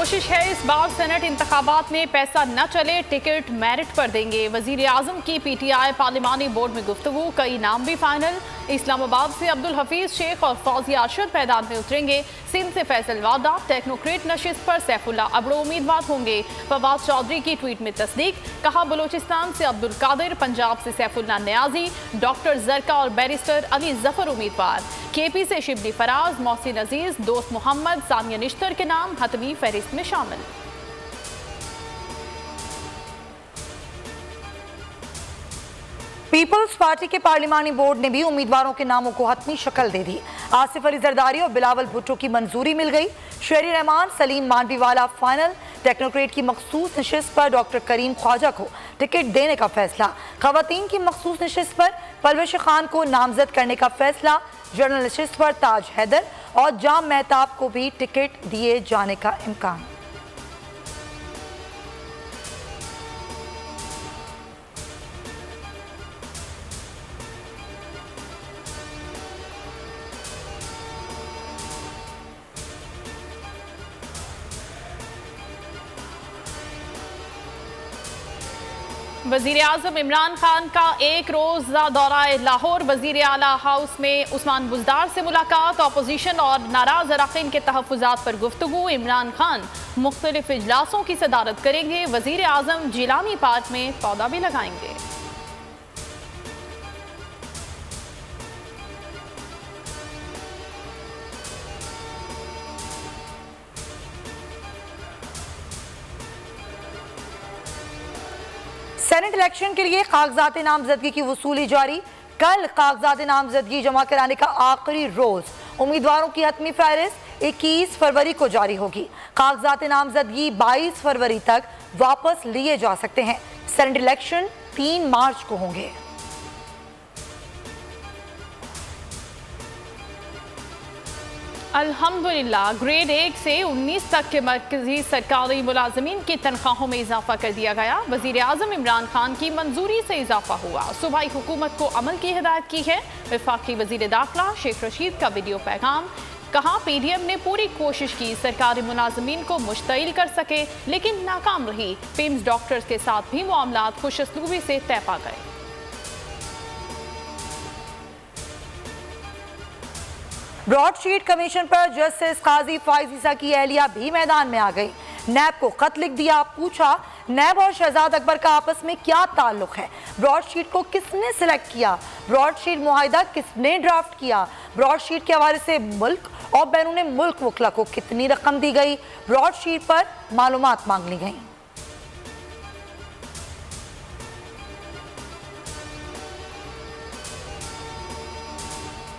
कोशिश है इस बार सेनेट इंतखाबात में पैसा न चले, टिकट मेरिट पर देंगे। वजीर आजम की पीटीआई पार्लिमानी बोर्ड में गुफ्तगू, कई नाम भी फाइनल। इस्लामाबाद से अब्दुल हफीज शेख और फौजिया अरशद मैदान में उतरेंगे। सिंध से फैसल वादा, टेक्नोक्रेट नशिस्त पर सैफुल्ला अबड़ो उम्मीदवार होंगे। फवाद चौधरी की ट्वीट में तस्दीक, कहा बलोचिस्तान से अब्दुल कादिर, पंजाब से सैफुल्ला न्याजी, डॉक्टर जरका और बैरिस्टर अली जफर उम्मीदवार। केपी से शिबली फराज, मोहसिन अजीज, दोस्त मोहम्मद, सानिया निश्तर के नाम हतमी फहरिस्त में शामिल। पीपल्स पार्टी के पार्लिमानी बोर्ड ने भी उम्मीदवारों के नामों को हतमी शक्ल दे दी। आसिफ अली जरदारी और बिलावल भुट्टो की मंजूरी मिल गई। शेरी रहमान, सलीम मांडवीवाला फाइनल। टेक्नोक्रेट की मखसूस नशिस्त पर डॉक्टर करीम ख्वाजा को टिकट देने का फैसला। खवातीन की मखसूस नशिस्त पर परवेश खान को नामजद करने का फैसला। जनरल नशिस्त पर ताज हैदर और जाम मेहताब को भी टिकट दिए जाने का इम्कान। वजीर आजम इमरान खान का एक रोज़ा दौरा लाहौर। वजीर आला हाउस में उस्मान बुज़दार से मुलाकात। अपोजिशन और नाराज अराकीन के तहफ़्फ़ुज़ात पर गुफ्तगू। इमरान खान मुख्तलिफ इजलासों की सदारत करेंगे। वजीर आजम जिलानी पार्क में पौधा भी लगाएंगे। सेनेट इलेक्शन के लिए कागजात नामजदगी की वसूली जारी। कल कागजात नामजदगी जमा कराने का आखिरी रोज। उम्मीदवारों की हतमी फहरिस्त 21 फरवरी को जारी होगी। कागजात नामजदगी 22 फरवरी तक वापस लिए जा सकते हैं। सेनेट इलेक्शन 3 मार्च को होंगे। अल्हम्दुलिल्लाह ग्रेड 1 से 19 तक के मरकजी सरकारी मुलाजमीन की तनख्वाहों में इजाफा कर दिया गया। वजीर आजम इमरान खान की मंजूरी से इजाफा हुआ। सूबाई हुकूमत को अमल की हिदायत की है। वफाकी वजीर दाखिला शेख रशीद का वीडियो पैगाम, कहा पीडीएम ने पूरी कोशिश की सरकारी मुलाजमीन को मुश्तइल कर सके, लेकिन नाकाम रही। पिम्स डॉक्टर्स के साथ भी मामलात खुशअस्लूबी से तय पा गए। ब्रॉडशीट कमीशन पर जस्टिस काजी फाइज ईसा की अहलिया भी मैदान में आ गई। नैब को खत लिख दिया, पूछा नैब और शहजाद अकबर का आपस में क्या ताल्लुक है। ब्रॉडशीट को किसने सिलेक्ट किया, ब्रॉडशीट मुआहिदा किसने ड्राफ्ट किया, ब्रॉडशीट के हवाले से मुल्क और बैरून मुल्क वकला को कितनी रकम दी गई। ब्रॉडशीट पर मालूमात मांग ली गई।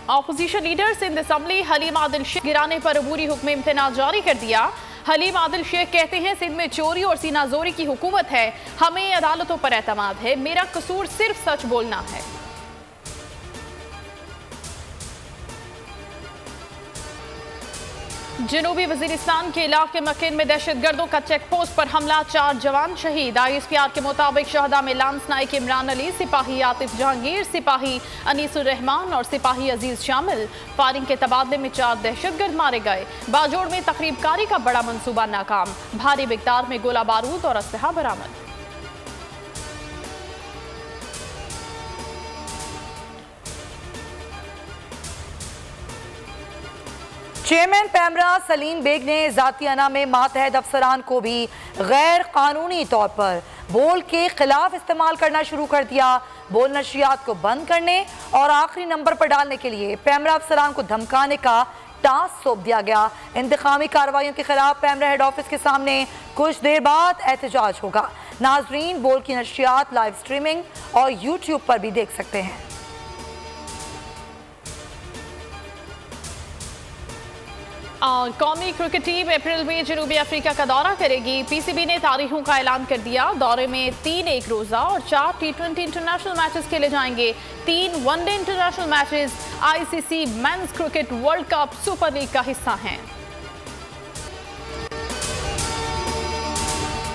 Opposition leader Sindh assembly Haleem Adil Sheikh गिराने पर अबूरी हुक्म इम्तना जारी कर दिया। हलीम आदिल शेख कहते हैं सिंध में चोरी और सीनाजोरी की हुकूमत है, हमें अदालतों पर एतमाद है, मेरा कसूर सिर्फ सच बोलना है। जनूबी वजीरिस्तान के इलाके मकीन में दहशतगर्दों का चेक पोस्ट पर हमला, 4 जवान शहीद। ISPR के मुताबिक शहदा में लांस नाइक इमरान अली, सिपाही आतिफ जहांगीर, सिपाही अनीसुर रहमान और सिपाही अजीज शामिल। फायरिंग के तबादले में 4 दहशतगर्द मारे गए। बाजोड़ में तकरीबकारी का बड़ा मंसूबा नाकाम, भारी मिकदार में गोला बारूद और असलहा बरामद। चेयरमैन पैमरा सलीम बेग ने जातियाना में मातहत अफसरान को भी गैर कानूनी तौर पर बोल के खिलाफ इस्तेमाल करना शुरू कर दिया। बोल नशियात को बंद करने और आखिरी नंबर पर डालने के लिए पैमरा अफसरान को धमकाने का टास्क सौंप दिया गया। इंतकामी कार्रवाइयों के खिलाफ पैमरा हेड ऑफिस के सामने कुछ देर बाद एहतजाज होगा। नाजरीन बोल की नशियात लाइव स्ट्रीमिंग और यूट्यूब पर भी देख सकते हैं। कौमी क्रिकेट टीम अप्रैल में जनूबी अफ्रीका का दौरा करेगी। पीसीबी ने तारीखों का ऐलान कर दिया। दौरे में 3 एक रोज़ा और 4 T20 इंटरनेशनल मैचेस खेले जाएंगे। 3 one day international matches ICC men's cricket world cup super league का हिस्सा हैं।